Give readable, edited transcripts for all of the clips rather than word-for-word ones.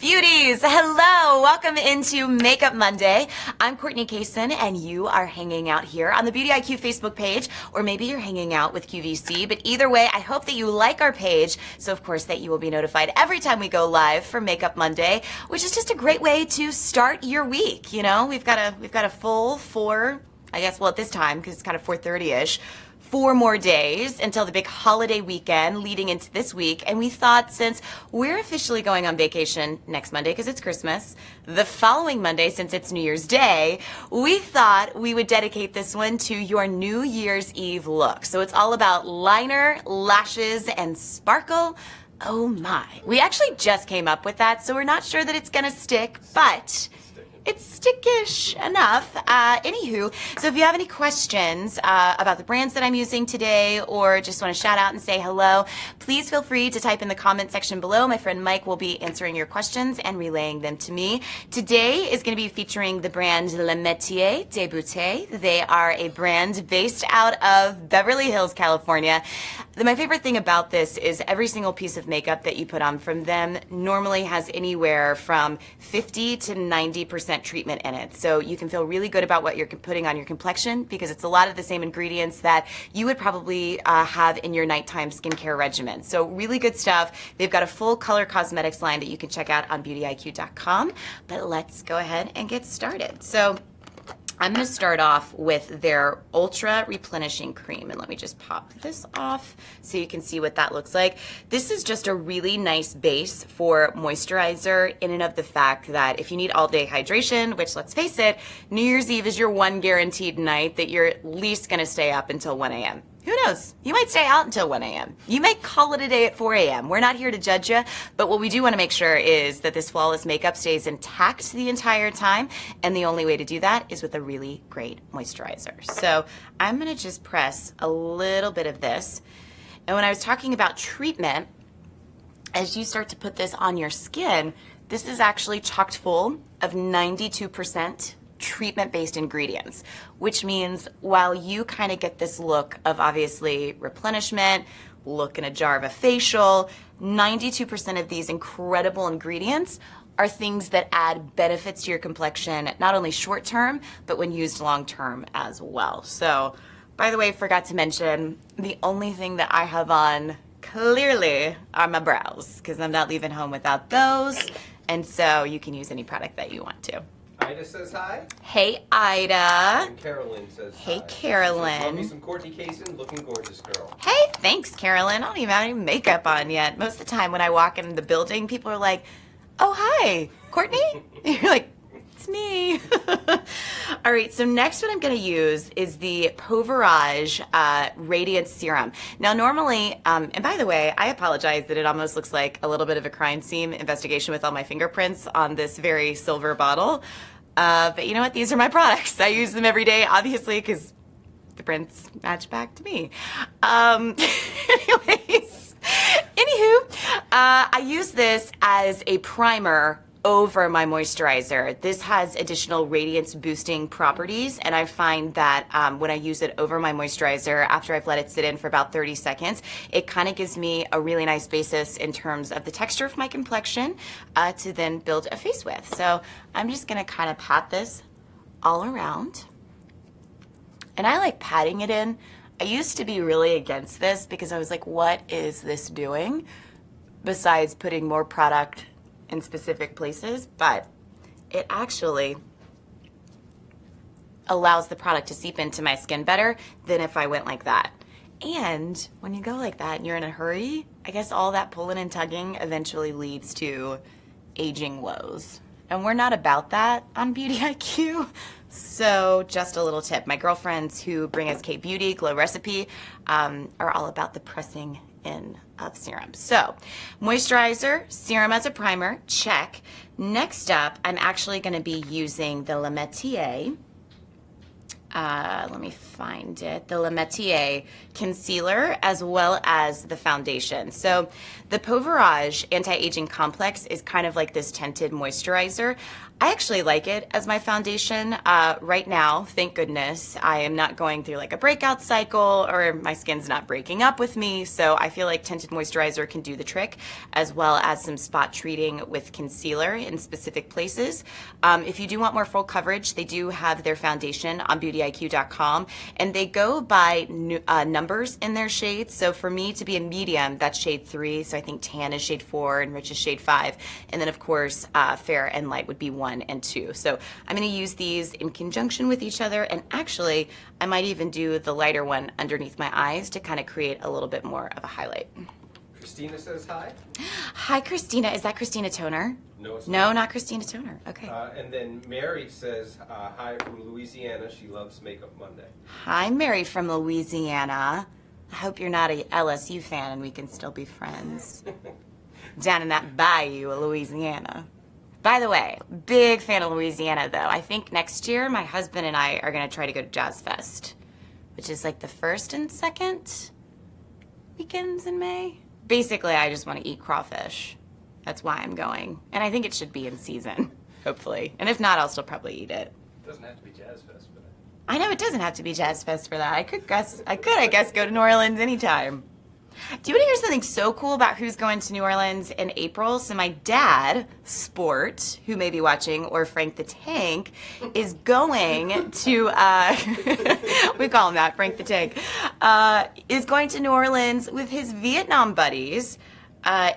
Beauties, hello, welcome into Makeup Monday. I'm Courtney Cason and you are hanging out here on the Beauty IQ Facebook page, or maybe you're hanging out with QVC, but either way, I hope that you like our page, so of course that you will be notified every time we go live for Makeup Monday, which is just a great way to start your week. You know, we've got a full four, I guess, well at this time, because it's kind of 4:30-ish, 4 more days until the big holiday weekend leading into this week. And we thought, since we're officially going on vacation next Monday because it's Christmas, the following Monday, since it's New Year's Day, we thought we would dedicate this one to your New Year's Eve look. So it's all about liner, lashes, and sparkle. Oh my. We actually just came up with that, so we're not sure that it's gonna stick, but it's stickish enough. Anywho, so if you have any questions about the brands that I'm using today, or just want to shout out and say hello, please feel free to type in the comment section below. My friend Mike will be answering your questions and relaying them to me. Today is going to be featuring the brand Le Métier de Beauté. They are a brand based out of Beverly Hills, California. My favorite thing about this is every single piece of makeup that you put on from them normally has anywhere from 50 to 90% treatment in it. So you can feel really good about what you're putting on your complexion, because it's a lot of the same ingredients that you would probably have in your nighttime skincare regimen. So really good stuff. They've got a full color cosmetics line that you can check out on beautyiq.com. But let's go ahead and get started. So I'm going to start off with their Ultra Replenishing Cream, and let me just pop this off so you can see what that looks like. This is just a really nice base for moisturizer, in and of the fact that if you need all day hydration, which let's face it, New Year's Eve is your one guaranteed night that you're at least going to stay up until 1 a.m. Who knows? You might stay out until 1 a.m. You may call it a day at 4 a.m. We're not here to judge you, but what we do want to make sure is that this flawless makeup stays intact the entire time, and the only way to do that is with a really great moisturizer. So I'm going to just press a little bit of this. And when I was talking about treatment, as you start to put this on your skin, this is actually chocked full of 92% treatment-based ingredients, which means while you kind of get this look of obviously replenishment, look in a jar of a facial, 92% of these incredible ingredients are things that add benefits to your complexion, not only short-term, but when used long-term as well. So, by the way, forgot to mention, the only thing that I have on clearly are my brows, because I'm not leaving home without those, and so you can use any product that you want to. Ida says hi. Hey, Ida. And Carolyn says hi. Hey, Carolyn. Love me some Courtney Cason, looking gorgeous, girl. Hey, thanks, Carolyn. I don't even have any makeup on yet. Most of the time when I walk into the building, people are like, oh, hi, Courtney? And you're like, it's me. All right, so next what I'm going to use is the Poverage Radiance Serum. Now, normally, and by the way, I apologize that it almost looks like a little bit of a crime scene investigation with all my fingerprints on this very silver bottle. But you know what? These are my products. I use them every day, obviously, because the prints match back to me. Anyways, I use this as a primer over my moisturizer. This has additional radiance boosting properties, and I find that when I use it over my moisturizer after I've let it sit in for about 30 seconds, it kind of gives me a really nice basis in terms of the texture of my complexion to then build a face with. So I'm just gonna kind of pat this all around, and I like patting it in. I used to be really against this because I was like, what is this doing besides putting more product in specific places? But it actually allows the product to seep into my skin better than if I went like that. And when you go like that and you're in a hurry, I guess all that pulling and tugging eventually leads to aging woes. And we're not about that on Beauty IQ. So just a little tip. My girlfriends who bring us Kate Beauty, Glow Recipe, are all about the pressing in of serum. So moisturizer, serum as a primer, check. Next up, I'm actually going to be using the Le Métier let me find it, the Le Métier concealer as well as the foundation. So the Pauverage Anti-Aging Complex is kind of like this tinted moisturizer. I actually like it as my foundation. Right now, thank goodness, I am not going through like a breakout cycle or my skin's not breaking up with me. So I feel like tinted moisturizer can do the trick, as well as some spot treating with concealer in specific places. If you do want more full coverage, they do have their foundation on beautyiq.com, and they go by numbers in their shades. So for me to be a medium, that's shade 3. So I think tan is shade 4 and rich is shade 5. And then of course, fair and light would be 1 and 2. So I'm going to use these in conjunction with each other, and actually I might even do the lighter one underneath my eyes to kind of create a little bit more of a highlight. Christina says hi. Hi, Christina. Is that Christina Toner? No, it's No, not Christina Toner. Okay. And then Mary says hi from Louisiana. She loves Makeup Monday. Hi, Mary from Louisiana. I hope you're not a LSU fan and we can still be friends. Down in that bayou of Louisiana. By the way, big fan of Louisiana, though. I think next year my husband and I are going to try to go to Jazz Fest, which is like the 1st and 2nd weekends in May. Basically, I just want to eat crawfish. That's why I'm going. And I think it should be in season, hopefully. And if not, I'll still probably eat it. It doesn't have to be Jazz Fest for that. I know it doesn't have to be Jazz Fest for that. I guess, go to New Orleans anytime. Do you want to hear something so cool about who's going to New Orleans in April? So my dad, Sport, who may be watching, or Frank the Tank, is going to, we call him that, Frank the Tank, is going to New Orleans with his Vietnam buddies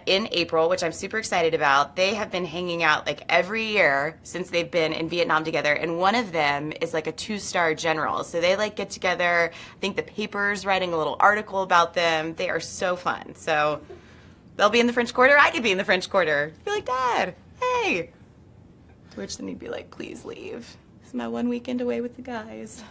in April, which I'm super excited about. They have been hanging out like every year since they've been in Vietnam together, and one of them is like a 2-star general. So they like get together. I think the paper's writing a little article about them. They are so fun. So they'll be in the French Quarter. I could be in the French Quarter. Be like, Dad, hey. To which then he'd be like, please leave. This is my 1 weekend away with the guys.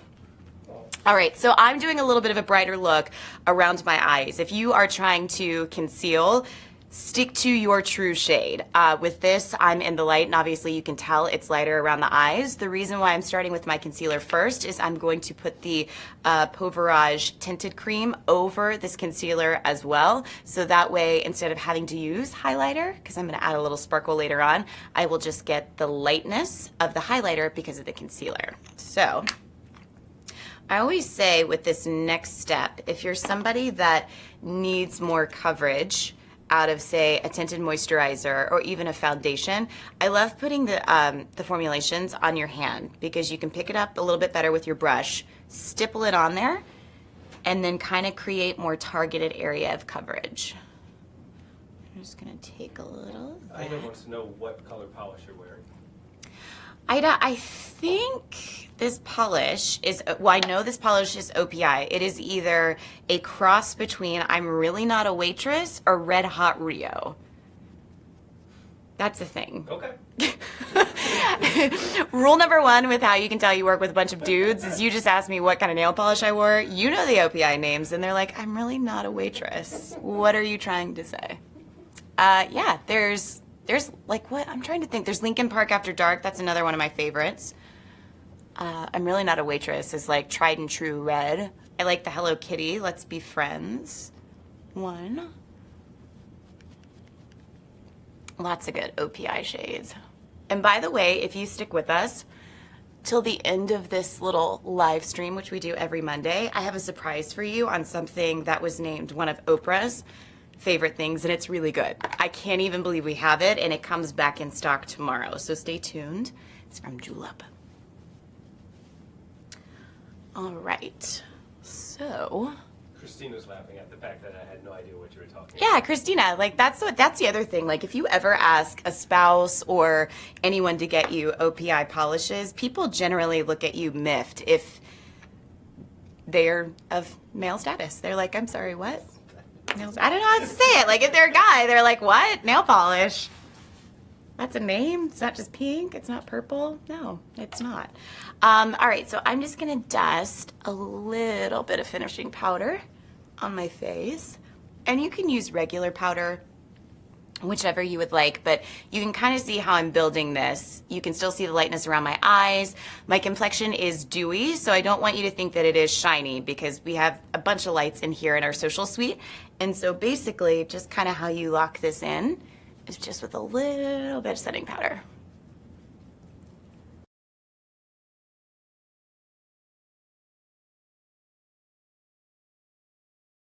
All right, so I'm doing a little bit of a brighter look around my eyes. If you are trying to conceal, stick to your true shade. With this, I'm in the light, and obviously you can tell it's lighter around the eyes. The reason why I'm starting with my concealer first is I'm going to put the Pauverage tinted cream over this concealer as well. So that way, instead of having to use highlighter, because I'm going to add a little sparkle later on, I will just get the lightness of the highlighter because of the concealer. So I always say with this next step, if you're somebody that needs more coverage out of, say, a tinted moisturizer or even a foundation, I love putting the formulations on your hand because you can pick it up a little bit better with your brush, stipple it on there, and then kind of create more targeted area of coverage. I'm just gonna take a little. Ida wants to know what color polish you're wearing. Ida, I think this polish is, well, I know this polish is OPI. It is either a cross between I'm Really Not a Waitress or Red Hot Rio. That's a thing. Okay. Rule number 1 with how you can tell you work with a bunch of dudes is you just ask me what kind of nail polish I wore. You know the OPI names, and they're like, I'm really not a waitress. What are you trying to say? Yeah, there's like, what? I'm trying to think. There's Lincoln Park After Dark. That's another one of my favorites. I'm Really Not a Waitress is like tried and true red. I like the Hello Kitty, Let's Be Friends one. Lots of good OPI shades. And by the way, if you stick with us till the end of this little live stream, which we do every Monday, I have a surprise for you on something that was named one of Oprah's favorite things, and it's really good. I can't even believe we have it, and it comes back in stock tomorrow, so stay tuned. It's from Julep. All right, so. Christina's laughing at the fact that I had no idea what you were talking about. Yeah, Christina, like that's the other thing. Like if you ever ask a spouse or anyone to get you OPI polishes, people generally look at you miffed if they're of male status. They're like, I'm sorry, what? Nails. I don't know how to say it. Like if they're a guy, they're like, what? Nail polish? That's a name? It's not just pink? It's not purple? No, it's not. All right, so I'm just gonna dust a little bit of finishing powder on my face. And you can use regular powder whichever you would like, but you can kind of see how I'm building this. You can still see the lightness around my eyes. My complexion is dewy, so I don't want you to think that it is shiny because we have a bunch of lights in here in our social suite. And so basically just kind of how you lock this in is just with a little bit of setting powder.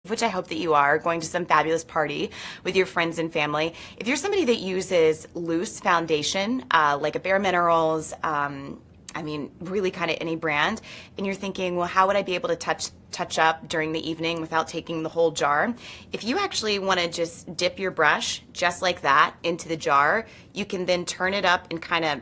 Which I hope that you are, going to some fabulous party with your friends and family. If you're somebody that uses loose foundation, like a bareMinerals, I mean, really kind of any brand, and you're thinking, well, how would I be able to touch up during the evening without taking the whole jar? If you actually want to just dip your brush just like that into the jar, you can then turn it up and kind of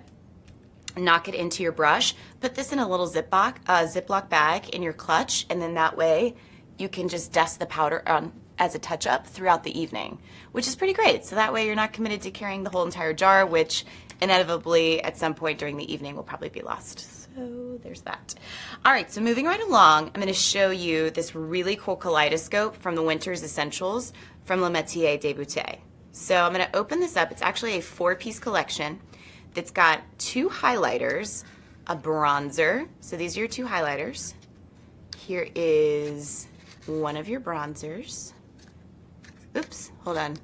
knock it into your brush. Put this in a little Ziploc bag in your clutch, and then that way you can just dust the powder on as a touch-up throughout the evening, which is pretty great. So that way you're not committed to carrying the whole entire jar, which inevitably at some point during the evening will probably be lost. So there's that. All right, so moving right along, I'm gonna show you this really cool kaleidoscope from the Winter's Essentials from Le Métier de Bouteille. So I'm gonna open this up. It's actually a 4-piece collection that's got 2 highlighters, a bronzer. So these are your 2 highlighters. Here is one of your bronzers. Oops, hold on.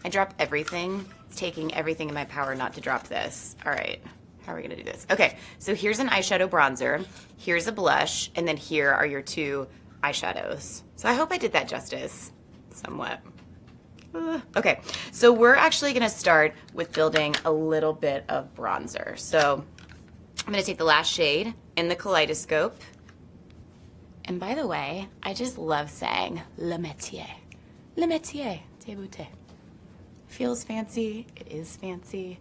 I drop everything. It's taking everything in my power not to drop this. All right, how are we gonna do this? Okay, so here's an eyeshadow bronzer, here's a blush, and then here are your 2 eyeshadows. So I hope I did that justice, somewhat. Okay, so we're actually gonna start with building a little bit of bronzer. So I'm gonna take the last shade in the kaleidoscope. And by the way, I just love saying Le Métier de Bouteille. Feels fancy, it is fancy.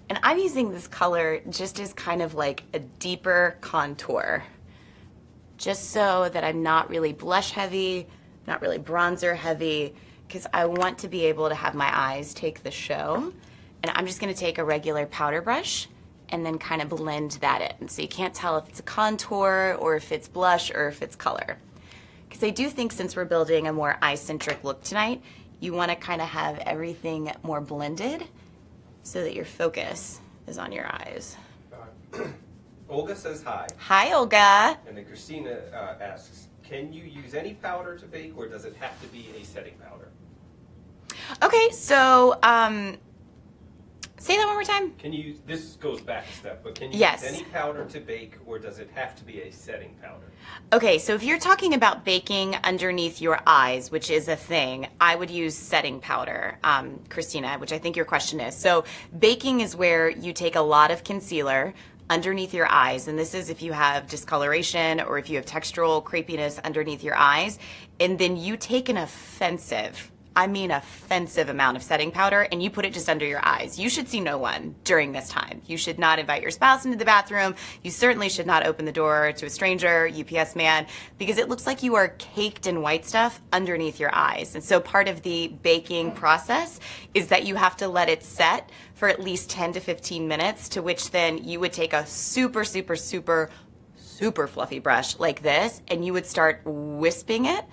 And I'm using this color just as kind of like a deeper contour, just so that I'm not really blush heavy, not really bronzer heavy, because I want to be able to have my eyes take the show. And I'm just gonna take a regular powder brush and then kind of blend that in. So you can't tell if it's a contour or if it's blush or if it's color. Because I do think since we're building a more eye-centric look tonight, you want to kind of have everything more blended so that your focus is on your eyes. Olga says hi. Hi, Olga. And then Christina asks, can you use any powder to bake or does it have to be a setting powder? Okay, so say that one more time. Can you, this goes back a step, but can you Yes. use any powder to bake or does it have to be a setting powder? Okay, so if you're talking about baking underneath your eyes, which is a thing, I would use setting powder, Christina, which I think your question is. So baking is where you take a lot of concealer underneath your eyes, and this is if you have discoloration or if you have textural crepiness underneath your eyes, and then you take an offensive amount of setting powder and you put it just under your eyes. You should see no one during this time. You should not invite your spouse into the bathroom. You certainly should not open the door to a stranger, UPS man, because it looks like you are caked in white stuff underneath your eyes. And so part of the baking process is that you have to let it set for at least 10 to 15 minutes, to which then you would take a super fluffy brush like this and you would start wisping it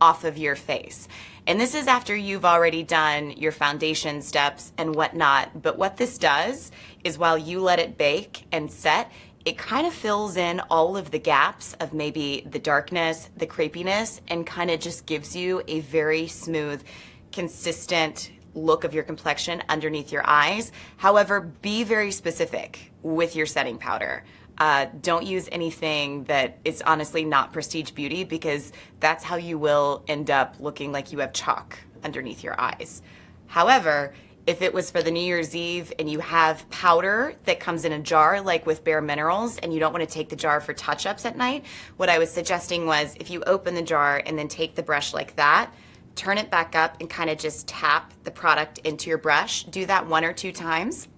off of your face. And this is after you've already done your foundation steps and whatnot. But what this does is while you let it bake and set, it kind of fills in all of the gaps of maybe the darkness, the crepiness, and kind of just gives you a very smooth, consistent look of your complexion underneath your eyes. However, be very specific with your setting powder. Don't use anything that is honestly not prestige beauty, because that's how you will end up looking like you have chalk underneath your eyes. However, if it was for the New Year's Eve and you have powder that comes in a jar, like with bareMinerals, and you don't want to take the jar for touch-ups at night, what I was suggesting was if you open the jar and then take the brush like that, turn it back up and kind of just tap the product into your brush. Do that 1 or 2 times,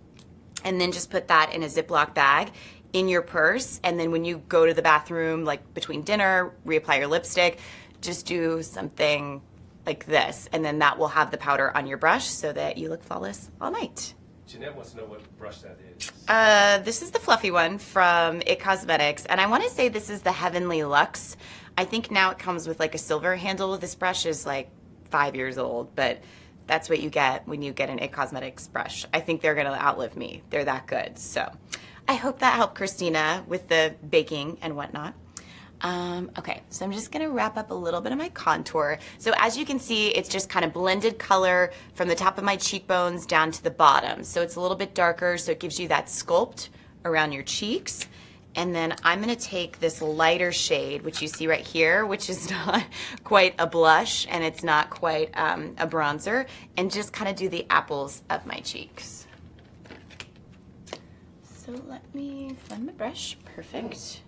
and then just put that in a Ziploc bag in your purse. And then when you go to the bathroom, like between dinner, reapply your lipstick, just do something like this, and then that will have the powder on your brush so that you look flawless all night. Jeanette wants to know what brush that is. This is the fluffy one from It Cosmetics, and I want to say this is the Heavenly Luxe. I think now it comes with like a silver handle. This brush is like 5 years old, but that's what you get when you get an IT Cosmetics brush. I think they're going to outlive me. They're that good. So I hope that helped Christina with the baking and whatnot. Okay, so I'm just gonna wrap up a little bit of my contour. So as you can see, it's just kind of blended color from the top of my cheekbones down to the bottom. So it's a little bit darker, so it gives you that sculpt around your cheeks. And then I'm gonna take this lighter shade, which you see right here, which is not quite a blush and it's not quite a bronzer, and just kind of do the apples of my cheeks. So let me find my brush, perfect.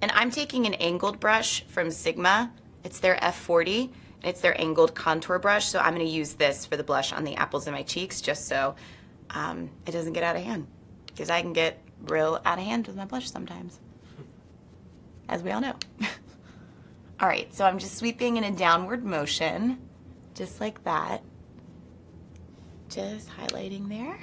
And I'm taking an angled brush from Sigma. It's their F40. It's their angled contour brush. So I'm going to use this for the blush on the apples of my cheeks, just so it doesn't get out of hand. Because I can get real out of hand with my blush sometimes, as we all know. All right, so I'm just sweeping in a downward motion, just like that. Just highlighting there.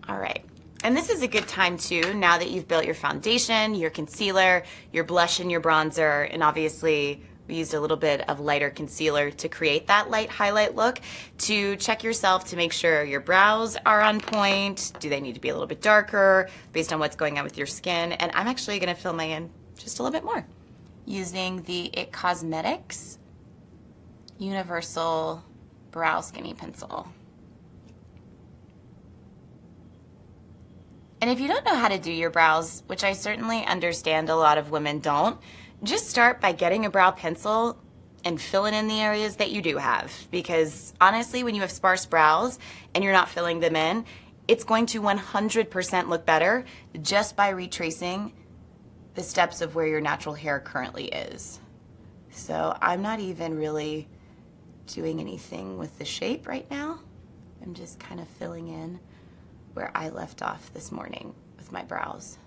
All right. And this is a good time too, now that you've built your foundation, your concealer, your blush and your bronzer, and obviously we used a little bit of lighter concealer to create that light highlight look, to check yourself to make sure your brows are on point. Do they need to be a little bit darker based on what's going on with your skin? And I'm actually gonna fill my in just a little bit more using the IT Cosmetics Universal Brow Skinny Pencil. And if you don't know how to do your brows, which I certainly understand a lot of women don't, just start by getting a brow pencil and filling in the areas that you do have. Because honestly, when you have sparse brows and you're not filling them in, it's going to 100% look better just by retracing the steps of where your natural hair currently is. So I'm not even really doing anything with the shape right now. I'm just kind of filling in where I left off this morning with my brows.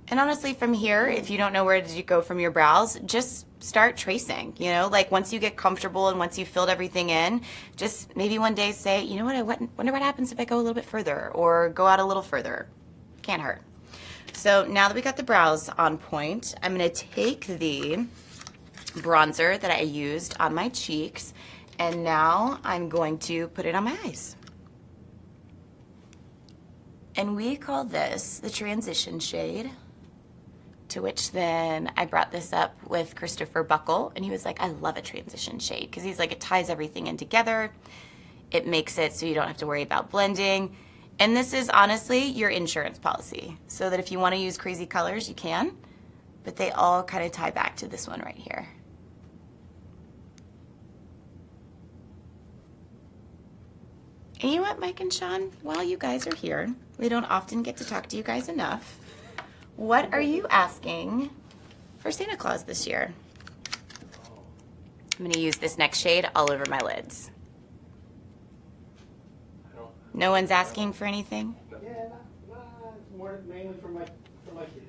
And honestly, from here, if you don't know where to go from your brows, just start tracing, you know, like once you get comfortable and once you've filled everything in, just maybe one day say, you know what, I wonder what happens if I go a little bit further or go out a little further. Can't hurt. So now that we got the brows on point, I'm gonna take the bronzer that I used on my cheeks, and now I'm going to put it on my eyes. And we call this the transition shade, to which then I brought this up with Christopher Buckle, and he was like, I love a transition shade, because he's like, it ties everything in together. It makes it so you don't have to worry about blending. And this is honestly your insurance policy, so that if you want to use crazy colors, you can, but they all kind of tie back to this one right here. And you know what, Mike and Sean, while you guys are here, we don't often get to talk to you guys enough. What are you asking for Santa Claus this year? I'm gonna use this next shade all over my lids. No one's asking for anything? Yeah, more mainly for my kid.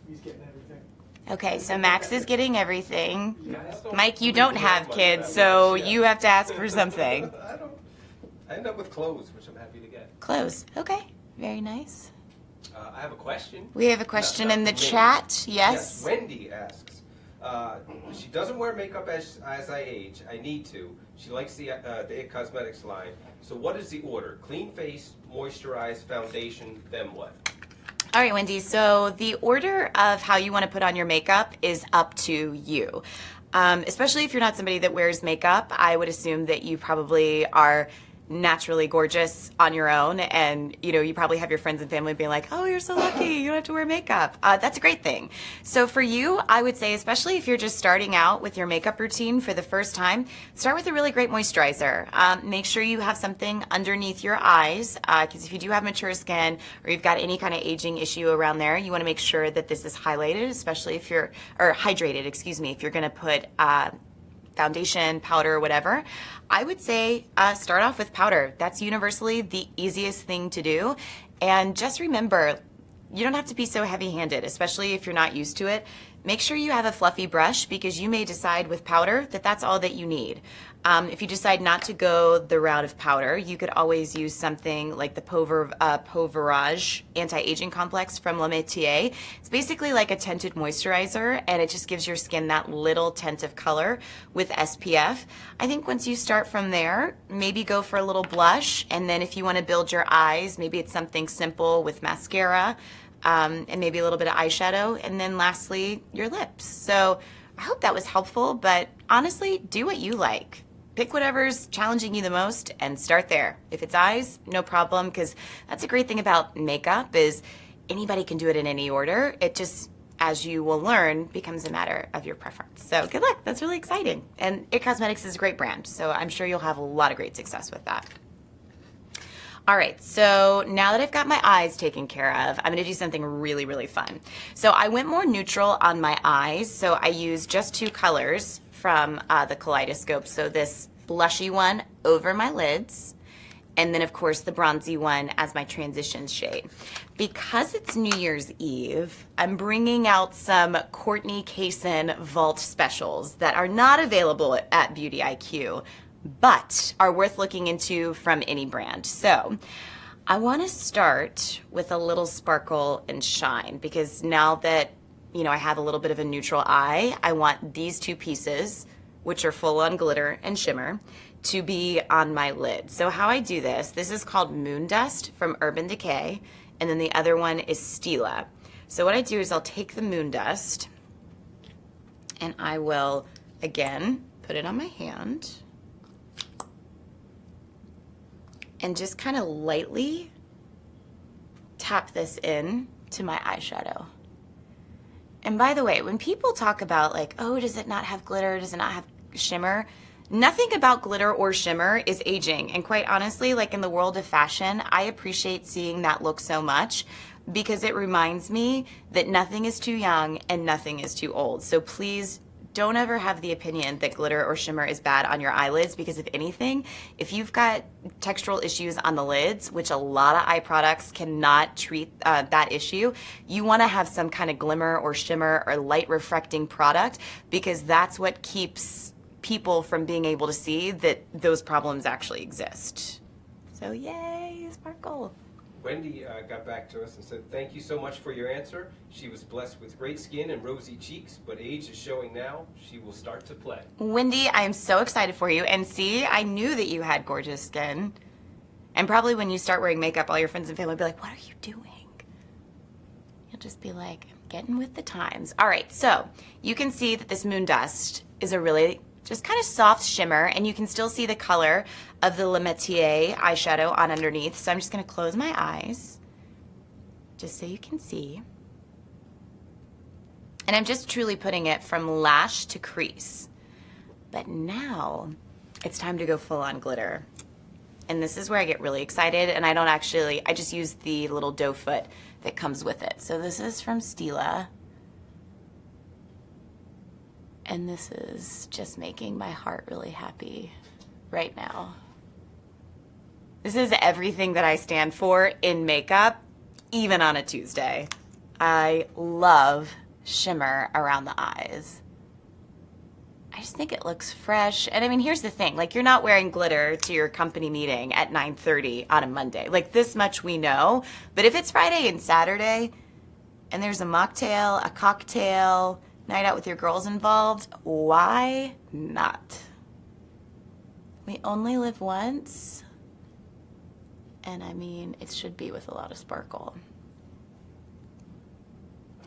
He's getting everything. Okay, so Max is getting everything. Mike, you don't have kids, so you have to ask for something. I end up with clothes, which I'm happy to get. Clothes, okay, very nice. I have a question. We have a question in the chat, yes? Wendy asks, she doesn't wear makeup as I age. I need to. She likes the IT Cosmetics line. So what is the order? Clean face, moisturize, foundation, then what? All right, Wendy, so the order of how you want to put on your makeup is up to you. Especially if you're not somebody that wears makeup, I would assume that you probably are naturally gorgeous on your own, and you know, you probably have your friends and family being like, oh, you're so lucky, you don't have to wear makeup. That's a great thing. So for you, I would say, especially if you're just starting out with your makeup routine for the first time, start with a really great moisturizer. Make sure you have something underneath your eyes, because if you do have mature skin or you've got any kind of aging issue around there, you want to make sure that this is highlighted, especially if you're, or hydrated, excuse me, if you're going to put foundation, powder, whatever. I would say start off with powder. That's universally the easiest thing to do. And just remember, you don't have to be so heavy-handed, especially if you're not used to it. make sure you have a fluffy brush because you may decide with powder that that's all that you need. If you decide not to go the route of powder, you could always use something like the Pauverage Anti-Aging Complex from Le Métier. It's basically like a tinted moisturizer, and it just gives your skin that little tint of color with SPF. I think once you start from there, maybe go for a little blush, and then if you want to build your eyes, maybe it's something simple with mascara, and maybe a little bit of eyeshadow, and then lastly, your lips. So I hope that was helpful, but honestly, do what you like. Pick whatever's challenging you the most and start there. If it's eyes, no problem, because that's a great thing about makeup is anybody can do it in any order. It just, as you will learn, becomes a matter of your preference. So good luck. That's really exciting. And IT Cosmetics is a great brand, so I'm sure you'll have a lot of great success with that. All right, so now that I've got my eyes taken care of, I'm gonna do something really, really fun. So I went more neutral on my eyes, so I used just 2 colors from the Kaleidoscope. So this blushy one over my lids, and then of course the bronzy one as my transition shade. Because it's New Year's Eve, I'm bringing out some Courtney Cason Vault specials that are not available at Beauty IQ, but are worth looking into from any brand. So I want to start with a little sparkle and shine, because now that I have a little bit of a neutral eye, I want these 2 pieces, which are full on glitter and shimmer, to be on my lid. So how I do this is called Moon Dust from Urban Decay, and then the other one is Stila. So what I do is I'll take the Moon Dust and I will, again, put it on my hand and just kind of lightly tap this in to my eyeshadow. And by the way, when people talk about like, oh, does it not have glitter? Does it not have shimmer? Nothing about glitter or shimmer is aging. And quite honestly, like in the world of fashion, I appreciate seeing that look so much because it reminds me that nothing is too young and nothing is too old. So please don't ever have the opinion that glitter or shimmer is bad on your eyelids, because if anything, if you've got textural issues on the lids, which a lot of eye products cannot treat that issue, you want to have some kind of glimmer or shimmer or light refracting product, because that's what keeps people from being able to see that those problems actually exist. So yay, sparkle. Wendy got back to us and said, thank you so much for your answer. She was blessed with great skin and rosy cheeks, but age is showing now. She will start to play. Wendy, I am so excited for you. And see, I knew that you had gorgeous skin. And probably when you start wearing makeup, all your friends and family will be like, what are you doing? You'll just be like, I'm getting with the times. All right, so you can see that this Moon Dust is a really just kind of soft shimmer, and you can still see the color of the Le Métier eyeshadow on underneath. So I'm just gonna close my eyes just so you can see. And I'm just truly putting it from lash to crease. But now it's time to go full on glitter. And this is where I get really excited, and I just use the little doe foot that comes with it. So this is from Stila. And this is just making my heart really happy right now. This is everything that I stand for in makeup, even on a Tuesday. I love shimmer around the eyes. I just think it looks fresh. And I mean, here's the thing, like you're not wearing glitter to your company meeting at 9:30 on a Monday. Like this much we know. But if it's Friday and Saturday and there's a mocktail, a cocktail, night out with your girls involved, why not? We only live once, and I mean, it should be with a lot of sparkle.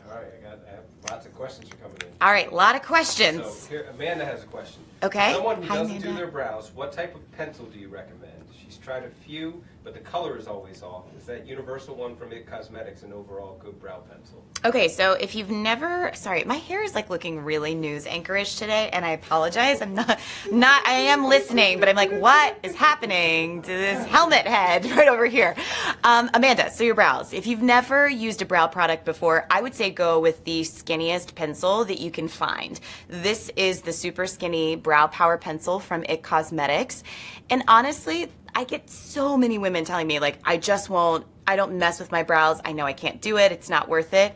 All right, I have lots of questions are coming in. All right, a lot of questions. So here, Amanda has a question. Okay. Someone who Hi, doesn't Amanda. do their brows, what type of pencil do you recommend? She's tried a few, but the color is always off. Is that universal one from IT Cosmetics an overall good brow pencil? Okay, so if you've never, sorry, my hair is like looking really news anchorish today, and I apologize. I'm not, I am listening, but I'm like, what is happening to this helmet head right over here? Amanda, so your brows. If you've never used a brow product before, I would say go with the skinniest pencil that you can find. This is the Super Skinny Brow Power Pencil from IT Cosmetics. And honestly, I get so many women telling me, like, I don't mess with my brows. I know I can't do it. It's not worth it.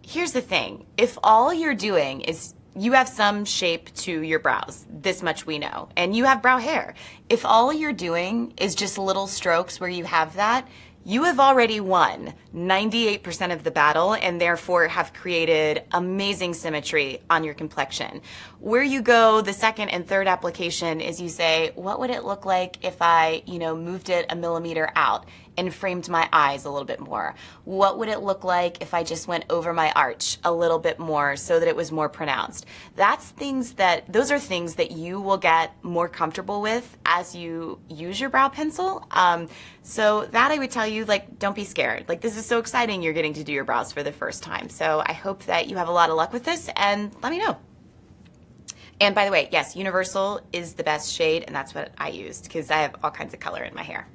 here's the thing. If all you're doing is you have some shape to your brows, this much we know, and you have brow hair. If all you're doing is just little strokes where you have that, you have already won 98% of the battle and therefore have created amazing symmetry on your complexion. Where you go the second and third application is you say, what would it look like if I, moved it a millimeter out and framed my eyes a little bit more? What would it look like if I just went over my arch a little bit more so that it was more pronounced? Those are things that you will get more comfortable with as you use your brow pencil. So that I would tell you, don't be scared. This is so exciting you're getting to do your brows for the first time. So I hope that you have a lot of luck with this and let me know. And by the way, yes, Universal is the best shade and that's what I used because I have all kinds of color in my hair.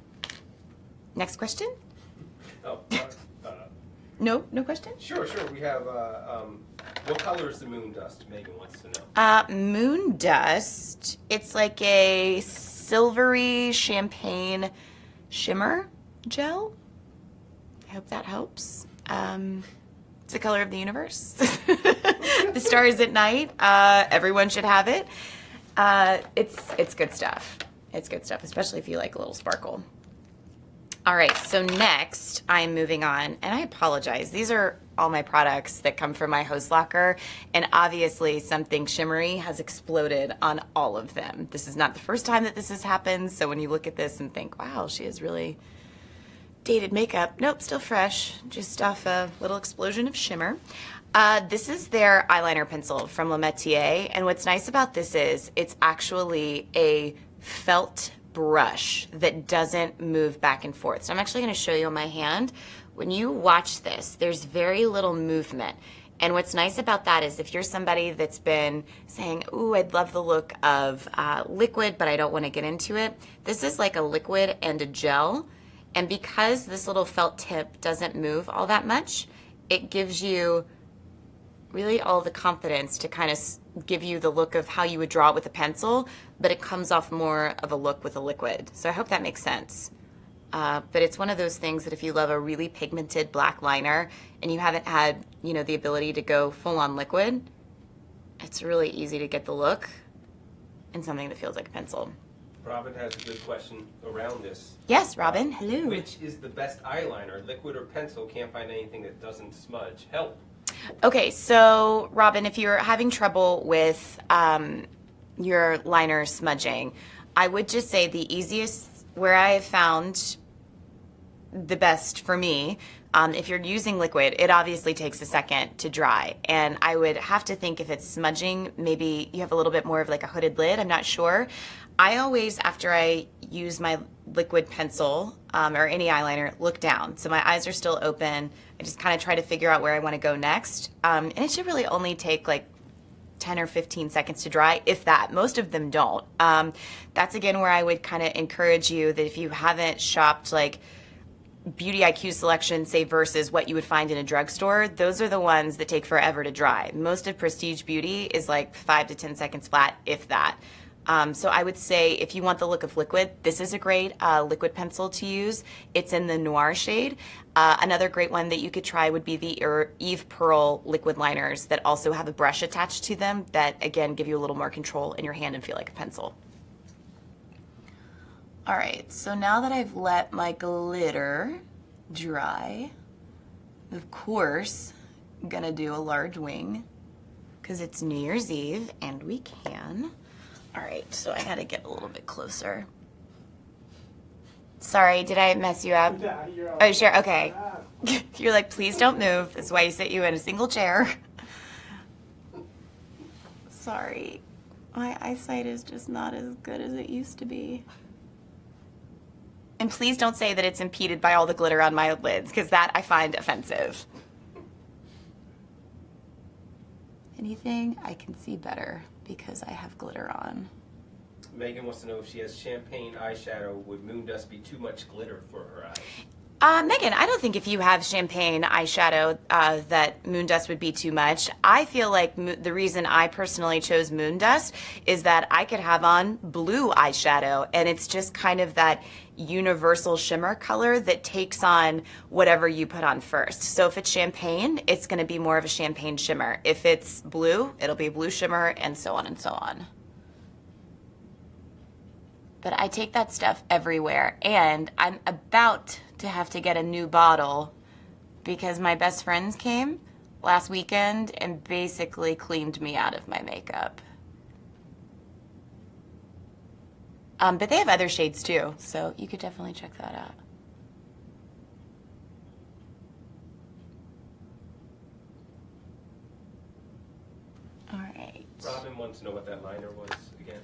Next question? Oh, No question? Sure. We have, what color is the moon dust? Megan wants to know. Moon dust, it's like a silvery champagne shimmer gel. I hope that helps. It's the color of the universe. The stars at night. Everyone should have it. It's good stuff. It's good stuff, especially if you like a little sparkle. All right, so next I'm moving on, and I apologize. These are all my products that come from my host locker, and obviously something shimmery has exploded on all of them. This is not the first time that this has happened, so when you look at this and think, wow, she has really dated makeup. Nope, still fresh, just off a little explosion of shimmer. This is their eyeliner pencil from Le Métier, and what's nice about this is it's actually a felt brush that doesn't move back and forth. So I'm actually going to show you on my hand. When you watch this, there's very little movement. And what's nice about that is if you're somebody that's been saying, ooh, I'd love the look of liquid, but I don't want to get into it. This is like a liquid and a gel. And because this little felt tip doesn't move all that much, it gives you really all the confidence to kind of give you the look of how you would draw it with a pencil, but it comes off more of a look with a liquid. So I hope that makes sense. But it's one of those things that if you love a really pigmented black liner and you haven't had, the ability to go full on liquid, it's really easy to get the look in something that feels like a pencil. Robin has a good question around this. Yes, Robin, hello. Which is the best eyeliner, liquid or pencil? Can't find anything that doesn't smudge. Help. Okay, so Robin, if you're having trouble with your liner smudging, I would just say the easiest, where I have found the best for me, if you're using liquid, it obviously takes a second to dry. And I would have to think if it's smudging, maybe you have a little bit more of like a hooded lid, I'm not sure. I always, after I use my liquid pencil or any eyeliner, look down. So my eyes are still open. I just kind of try to figure out where I want to go next. And it should really only take like 10 or 15 seconds to dry, if that. Most of them don't. That's again where I would kind of encourage you that if you haven't shopped like Beauty IQ selection, say versus what you would find in a drugstore, those are the ones that take forever to dry. Most of Prestige Beauty is like 5 to 10 seconds flat, if that. So I would say if you want the look of liquid, this is a great liquid pencil to use. It's in the Noir shade. Another great one that you could try would be the Eve Pearl liquid liners that also have a brush attached to them that, again, give you a little more control in your hand and feel like a pencil. All right, so now that I've let my glitter dry, of course, I'm gonna do a large wing because it's New Year's Eve and we can. All right, so I gotta get a little bit closer. Sorry, did I mess you up? Yeah, you're all Oh, sure, okay. You're like, please don't move. That's why I sit you in a single chair. Sorry, my eyesight is just not as good as it used to be. And please don't say that it's impeded by all the glitter on my lids, because that I find offensive. Anything I can see better because I have glitter on. Megan wants to know if she has champagne eyeshadow, would moon dust be too much glitter for her eyes? Megan, I don't think if you have champagne eyeshadow that moon dust would be too much. I feel like the reason I personally chose moon dust is that I could have on blue eyeshadow, and it's just kind of that universal shimmer color that takes on whatever you put on first. So if it's champagne, it's going to be more of a champagne shimmer. If it's blue, it'll be blue shimmer, and so on and so on. But I take that stuff everywhere, and I'm about to have to get a new bottle because my best friends came last weekend and basically cleaned me out of my makeup. But they have other shades too, so you could definitely check that out. All right. Robin wants to know what that liner was again.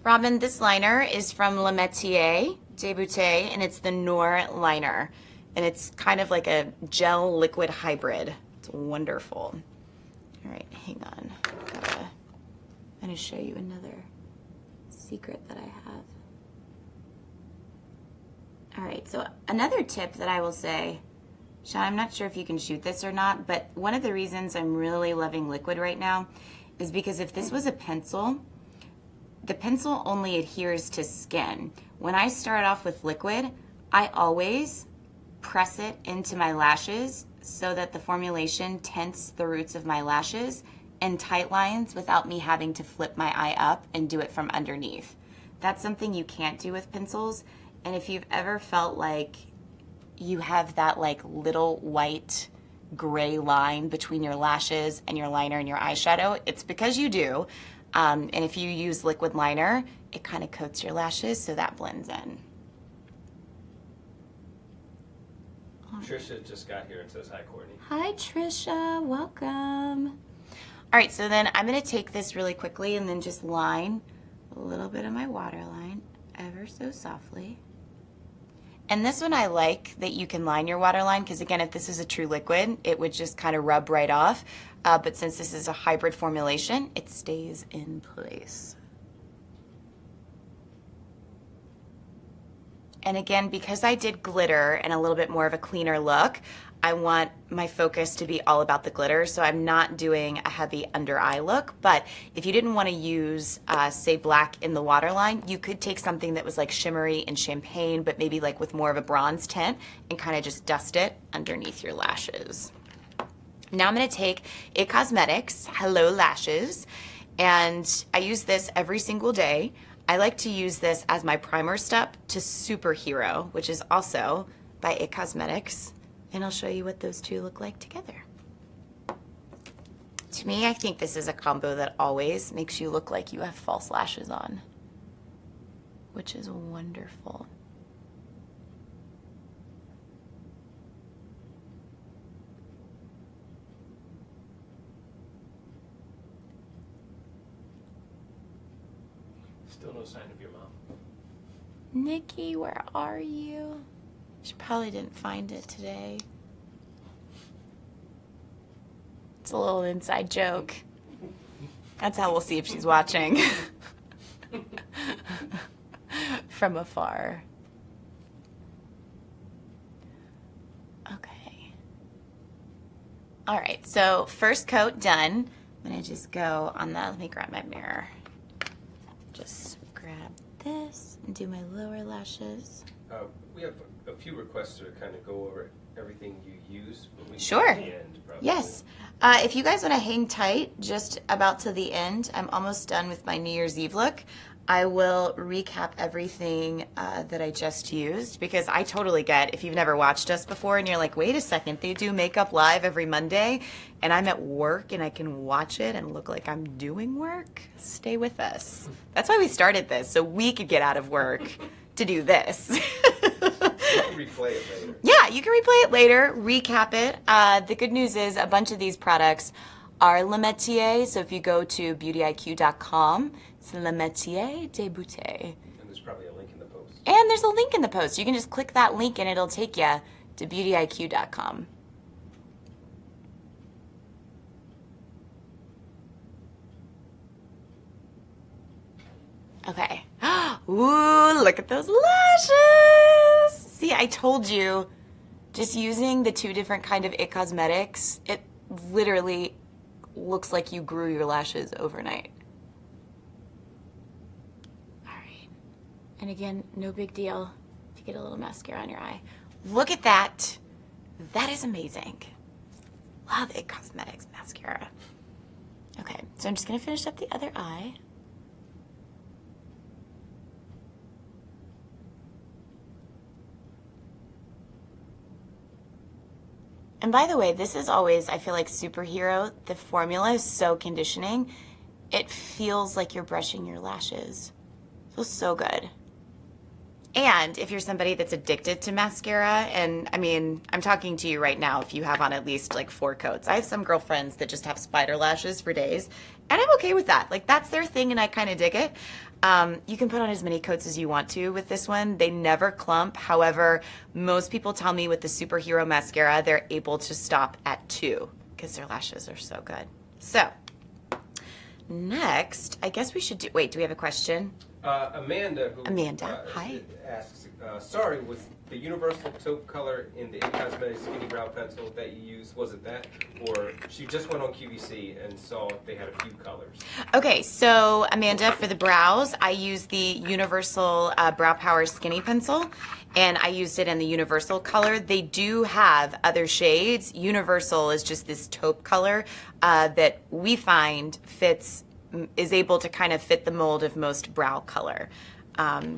Robin, this liner is from Le Métier de Bouteille, and it's the Noir liner. And it's kind of like a gel liquid hybrid. It's wonderful. All right, hang on. I'm going to show you another secret that I have. All right, so another tip that I will say, Sean, I'm not sure if you can shoot this or not, but one of the reasons I'm really loving liquid right now is because if this was a pencil, the pencil only adheres to skin. When I start off with liquid, I always press it into my lashes so that the formulation tints the roots of my lashes in tight lines without me having to flip my eye up and do it from underneath. That's something you can't do with pencils. And if you've ever felt like you have that like little white gray line between your lashes and your liner and your eyeshadow, it's because you do. And if you use liquid liner, it kind of coats your lashes so that blends in. Trisha just got here and says hi, Courtney. Hi, Trisha. Welcome. All right, so then I'm going to take this really quickly and then just line a little bit of my waterline ever so softly. And this one I like that you can line your waterline because, again, if this is a true liquid, it would just kind of rub right off. But since this is a hybrid formulation, it stays in place. And again, because I did glitter and a little bit more of a cleaner look, I want my focus to be all about the glitter, so I'm not doing a heavy under eye look. But if you didn't want to use, say, black in the waterline, you could take something that was like shimmery and champagne, but maybe like with more of a bronze tint and kind of just dust it underneath your lashes. Now I'm going to take IT Cosmetics Hello Lashes, and I use this every single day. I like to use this as my primer step to Superhero, which is also by IT Cosmetics. And I'll show you what those two look like together. To me, I think this is a combo that always makes you look like you have false lashes on, which is wonderful. Still no sign of your mom. Nikki, where are you? She probably didn't find it today. It's a little inside joke. That's how we'll see if she's watching. From afar. Okay. All right, so first coat done. I'm gonna just go on that. Let me grab my mirror. Just grab this and do my lower lashes. We have a few requests to kind of go over everything you use. But we Sure. At the end, probably. Yes. If you guys want to hang tight just about to the end, I'm almost done with my New Year's Eve look. I will recap everything that I just used because I totally get if you've never watched us before and you're like, wait a second, they do makeup live every Monday and I'm at work and I can watch it and look like I'm doing work. Stay with us. That's why we started this, so we could get out of work to do this. You can replay it later. Yeah, you can replay it later, recap it. The good news is a bunch of these products are Le Métier, so if you go to beautyiq.com, it's Le Métier de Bouteille. And there's probably a link in the post. And there's a link in the post. You can just click that link and it'll take you to beautyiq.com. Okay. Ooh, look at those lashes. See, I told you Just using the two different kind of IT Cosmetics, it literally looks like you grew your lashes overnight. All right. And again, no big deal if you get a little mascara on your eye. Look at that. That is amazing. Love IT Cosmetics mascara. Okay, so I'm just gonna finish up the other eye. And by the way, this is always, I feel like superhero. The formula is so conditioning. It feels like you're brushing your lashes. It feels so good. And if you're somebody that's addicted to mascara, and I mean, I'm talking to you right now if you have on at least like 4 coats. I have some girlfriends that just have spider lashes for days, and I'm okay with that. Like, that's their thing, and I kind of dig it. You can put on as many coats as you want to with this one. They never clump. However, most people tell me with the superhero mascara, they're able to stop at 2 because their lashes are so good. So next, I guess we should do, wait, do we have a question? Amanda, who hi. asks, sorry, was the universal taupe color in the IT Cosmetics Skinny Brow Pencil that you used, was it that? Or she just went on QVC and saw they had a few colors? Okay, so Amanda, for the brows, I used the Universal Brow Power Skinny Pencil, and I used it in the Universal color. They do have other shades. Universal is just this taupe color that we find is able to kind of fit the mold of most brow color.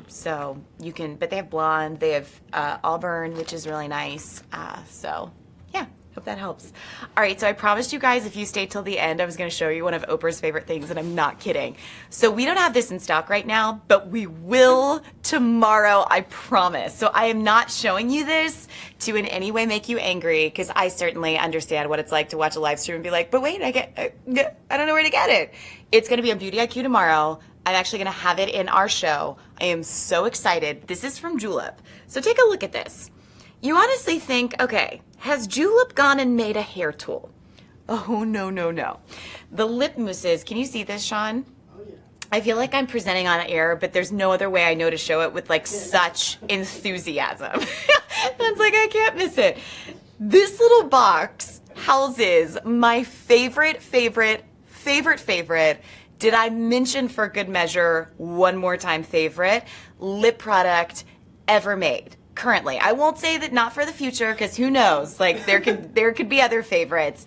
So you can, but they have blonde, they have auburn, which is really nice. So yeah, hope that helps. All right, so I promised you guys if you stayed till the end, I was gonna show you one of Oprah's favorite things, and I'm not kidding. So we don't have this in stock right now, but we will tomorrow, I promise. So I am not showing you this to in any way make you angry, because I certainly understand what it's like to watch a live stream and be like, but wait, I don't know where to get it. It's gonna be on Beauty IQ tomorrow. I'm actually gonna have it in our show. I am so excited. This is from Julep. So take a look at this. You honestly think, okay, has Julep gone and made a hair tool? Oh, no, no, no. The lip mousses, can you see this, Sean? Oh, yeah. I feel like I'm presenting on air, but there's no other way I know to show it with like such enthusiasm. It's like, I can't miss it. This little box houses my favorite, did I mention for good measure, one more time favorite, lip product ever made. Currently. I won't say that not for the future, because who knows, like there could be other favorites.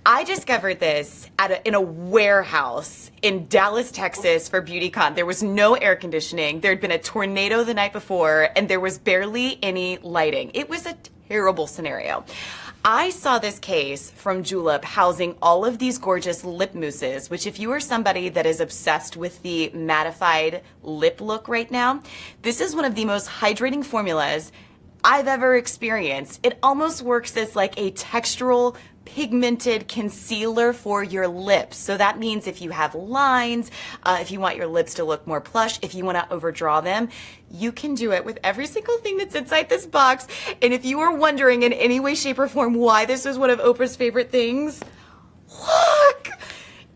I discovered this in a warehouse in Dallas, Texas for BeautyCon. There was no air conditioning. There had been a tornado the night before, and there was barely any lighting. It was a terrible scenario. I saw this case from Julep housing all of these gorgeous lip mousses, which if you are somebody that is obsessed with the mattified lip look right now, this is one of the most hydrating formulas I've ever experienced. It almost works as like a textural pigmented concealer for your lips. So that means if you have lines, if you want your lips to look more plush, if you want to overdraw them, you can do it with every single thing that's inside this box. And if you are wondering in any way, shape, or form why this was one of Oprah's favorite things, look!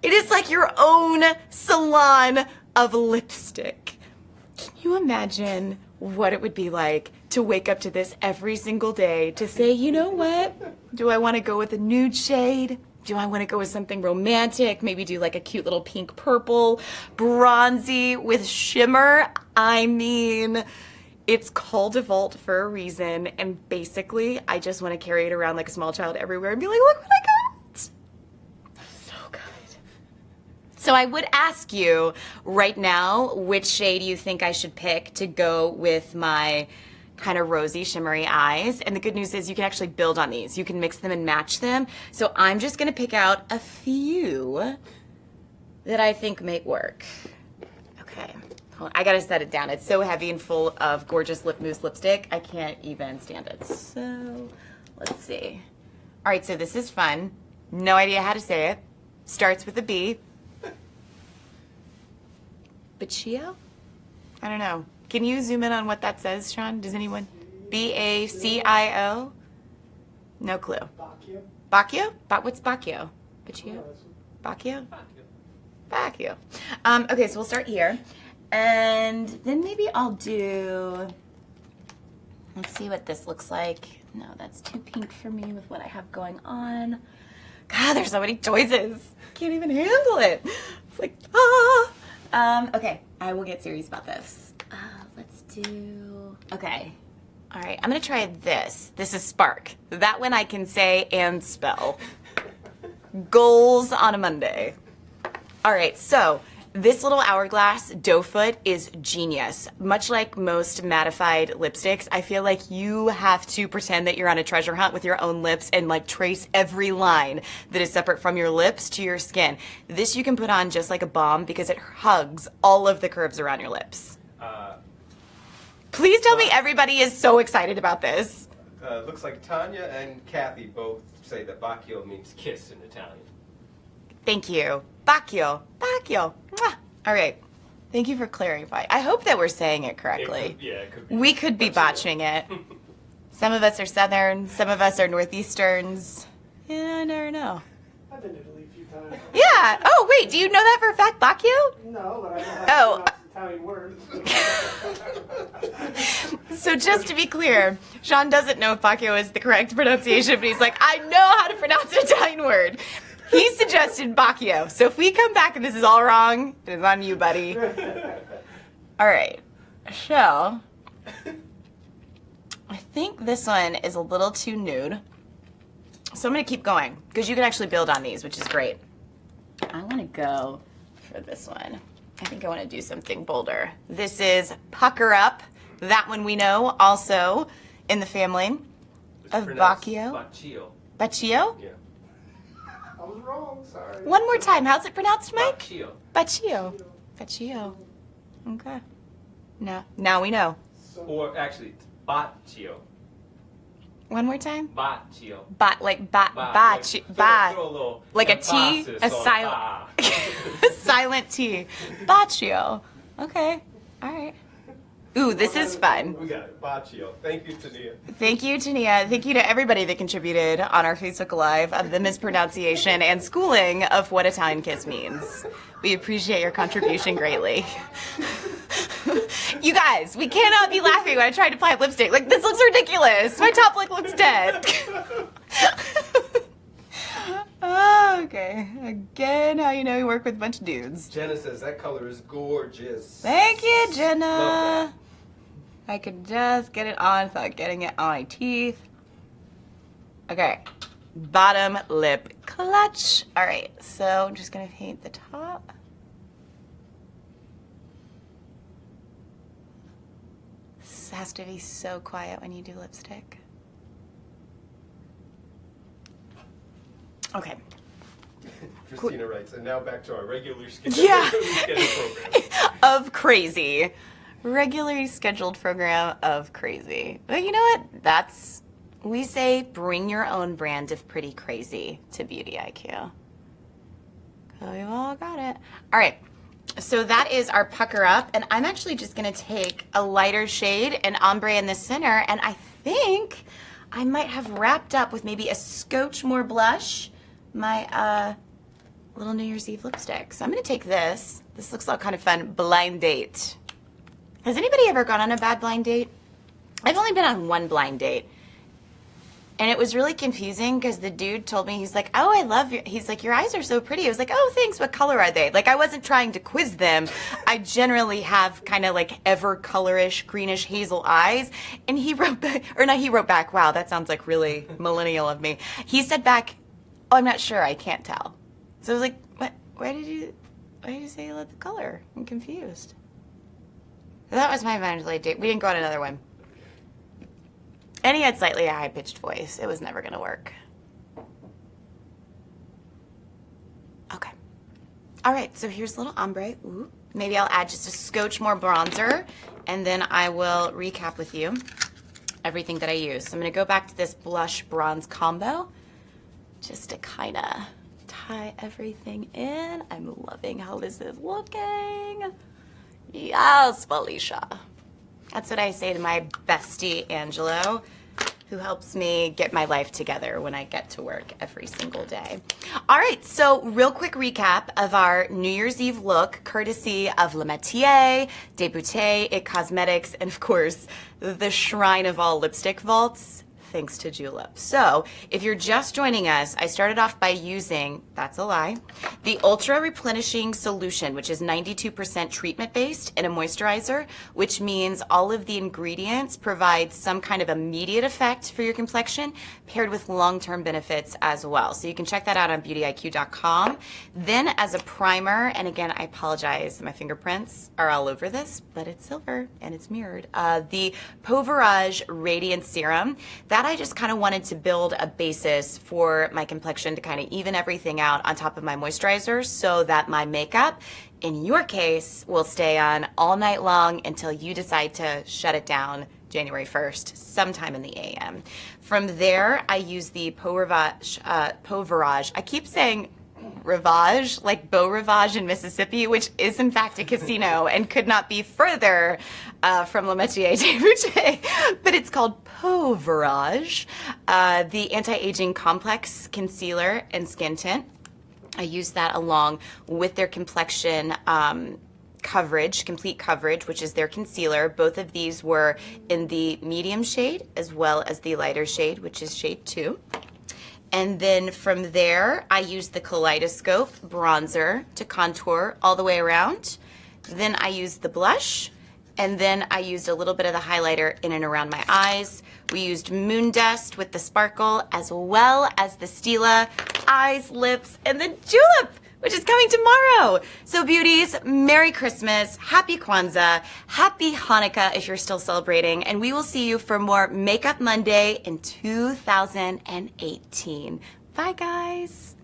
It is like your own salon of lipstick. Can you imagine what it would be like to wake up to this every single day, to say, you know what? Do I want to go with a nude shade? Do I want to go with something romantic? Maybe do like a cute little pink purple, bronzy with shimmer? I mean, it's called a vault for a reason. And basically, I just want to carry it around like a small child everywhere and be like, look what I got. So good. So I would ask you right now, which shade you think I should pick to go with my kind of rosy, shimmery eyes. And the good news is you can actually build on these. You can mix them and match them. So I'm just gonna pick out a few that I think may work. Okay, hold on. I gotta set it down. It's so heavy and full of gorgeous lip mousse lipstick, I can't even stand it. So let's see. All right, so this is fun. No idea how to say it. Starts with a B. Baccio? I don't know. Can you zoom in on what that says, Sean? Does anyone? B-A-C-I-O? No clue. Baccio. Baccio? What's Baccio? Baccio? Baccio? Baccio. Okay, so we'll start here. And then maybe I'll do Let's see what this looks like. No, that's too pink for me with what I have going on. God, there's so many choices. Can't even handle it. It's like, okay, I will get serious about this. Let's do, okay. All right, I'm gonna try this. This is Spark. That one I can say and spell. Goals on a Monday. All right, so this little hourglass doe foot is genius. Much like most mattified lipsticks, I feel like you have to pretend that you're on a treasure hunt with your own lips and like trace every line that is separate from your lips to your skin. This you can put on just like a bomb because it hugs all of the curves around your lips. Please tell me everybody is so excited about this. Looks like Tanya and Kathy both say that Bacchio means kiss in Italian. Thank you. Bacchio. Bacchio. Mwah. All right. Thank you for clarifying. I hope that we're saying it correctly. It could be. We could be botching it. Some of us are Southern, some of us are Northeasterns. Yeah, I never know. I've been to Italy a few times. Yeah. Oh, wait. Do you know that for a fact, Bacchio? No, but I know how to pronounce Italian words. So just to be clear, Sean doesn't know if Bacchio is the correct pronunciation, but he's like, I know how to pronounce an Italian word. He suggested Bacchio. So if we come back and this is all wrong, it is on you, buddy. All right. So I think this one is a little too nude. So I'm going to keep going because you can actually build on these, which is great. I want to go for this one. I think I want to do something bolder. This is Pucker Up. That one we know, also in the family of Bacchio. Bacchio. Bacchio? Yeah. I was wrong, sorry. One more time. How's it pronounced, Mike? Bacchio. Bacchio. Bacchio. Okay. Now we know. Or actually, Bacchio. One more time. Bacchio. Like a T, a silent, a silent T. Bacchio. Okay. All right. Ooh, this is fun. We got it. Bacchio. Thank you, Tania. Thank you, Tania. Thank you to everybody that contributed on our Facebook Live of the mispronunciation and schooling of what Italian kiss means. We appreciate your contribution greatly. You guys, we cannot be laughing when I try to apply lipstick. Like, this looks ridiculous. My top lip looks dead. Okay. Again, how you know you work with a bunch of dudes. Jenna says that color is gorgeous. Thank you, Jenna. Love I could just get it on without getting it on my teeth. Okay. Bottom lip clutch. All right. So I'm just going to paint the top. This has to be so quiet when you do lipstick. Okay. Christina writes, and now back to our regular schedule. Yeah. program. Of crazy. Regularly scheduled program of crazy. But you know what? We say bring your own brand of pretty crazy to Beauty IQ. We've all got it. All right. So that is our Pucker Up. And I'm actually just going to take a lighter shade and ombre in the center. And I think I might have wrapped up with maybe a scotch more blush my little New Year's Eve lipstick. So I'm going to take this. This looks like kind of fun. Blind date. Has anybody ever gone on a bad blind date? I've only been on one blind date. And it was really confusing because the dude told me, he's like, oh, I love you. He's like, your eyes are so pretty. I was like, oh, thanks. What color are they? Like, I wasn't trying to quiz them. I generally have kind of like ever colorish, greenish hazel eyes. And he wrote back, or not, he wrote back, wow, that sounds like really millennial of me. He said back, oh, I'm not sure. I can't tell. So I was like, what? Why did you say you love the color? I'm confused. That was my blind date. We didn't go on another one. And he had slightly a high-pitched voice. It was never going to work. Okay. All right, so here's a little ombre. Ooh. Maybe I'll add just a scotch more bronzer, and then I will recap with you everything that I use. So I'm going to go back to this blush-bronze combo just to kind of tie everything in. I'm loving how this is looking. Yes, Felicia. That's what I say to my bestie, Angelo. who helps me get my life together when I get to work every single day. All right, so real quick recap of our New Year's Eve look, courtesy of Le Métier, Débouté, It Cosmetics, and of course, the shrine of all lipstick vaults, thanks to Julep. So if you're just joining us, I started off by using, that's a lie, the Ultra Replenishing Solution, which is 92% treatment based and a moisturizer, which means all of the ingredients provide some kind of immediate effect for your complexion, paired with long-term benefits as well. So you can check that out on beautyiq.com. Then as a primer, and again, I apologize, my fingerprints are all over this, but it's silver and it's mirrored. The Poverage Radiance Serum. That I just kind of wanted to build a basis for my complexion to kind of even everything out on top of my moisturizer so that my makeup, in your case, will stay on all night long until you decide to shut it down January 1st, sometime in the AM. From there, I use the Poverage. I keep saying Rivage, like Beau Rivage in Mississippi, which is in fact a casino and could not be further from Le Métier Débouté, but it's called Poverage, the anti-aging complex concealer and skin tint. I use that along with their complexion coverage, complete coverage, which is their concealer. Both of these were in the medium shade as well as the lighter shade, which is shade 2. And then from there, I use the Kaleidoscope bronzer to contour all the way around. Then I use the blush, and then I used a little bit of the highlighter in and around my eyes. We used Moon Dust with the sparkle, as well as the Stila eyes, lips, and the Julep, which is coming tomorrow. So beauties, Merry Christmas, Happy Kwanzaa, Happy Hanukkah if you're still celebrating, and we will see you for more Makeup Monday in 2018. Bye guys.